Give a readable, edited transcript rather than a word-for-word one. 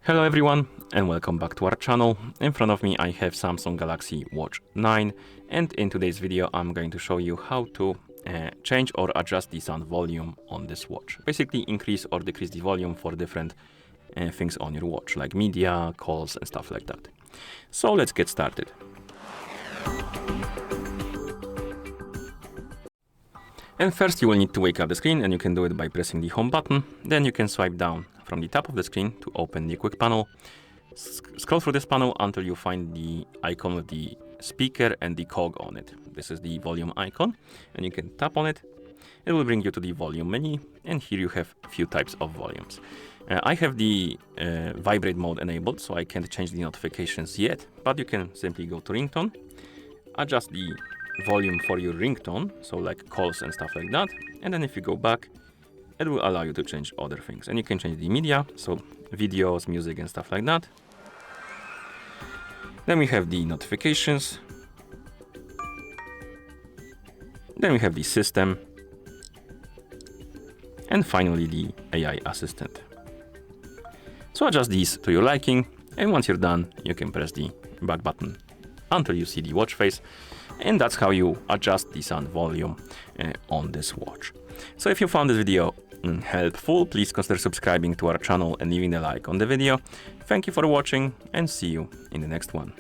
Hello everyone and welcome back to our channel. In front of me I have Samsung Galaxy Watch 9 and in today's video I'm going to show you how to change or adjust the sound volume on this watch. Basically increase or decrease the volume for different things on your watch like media, calls and stuff like that. So let's get started. And first you will need to wake up the screen, and you can do it by pressing the home button. Then you can swipe down from the top of the screen to open the quick panel. Scroll through this panel until you find the icon with the speaker and the cog on it. This is the volume icon and you can tap on it. It will bring you to the volume menu, and here you have a few types of volumes. I have the vibrate mode enabled, so I can't change the notifications yet, but you can simply go to ringtone, adjust the volume for your ringtone, so like calls and stuff like that, and then if you go back it will allow you to change other things, and you can change the media, so videos, music and stuff like that. Then we have the notifications, then we have the system, and finally the AI assistant. So adjust these to your liking, and once you're done you can press the back button until you see the watch face. And that's how you adjust the sound volume on this watch. So if you found this video helpful, please consider subscribing to our channel and leaving a like on the video. Thank you for watching and see you in the next one.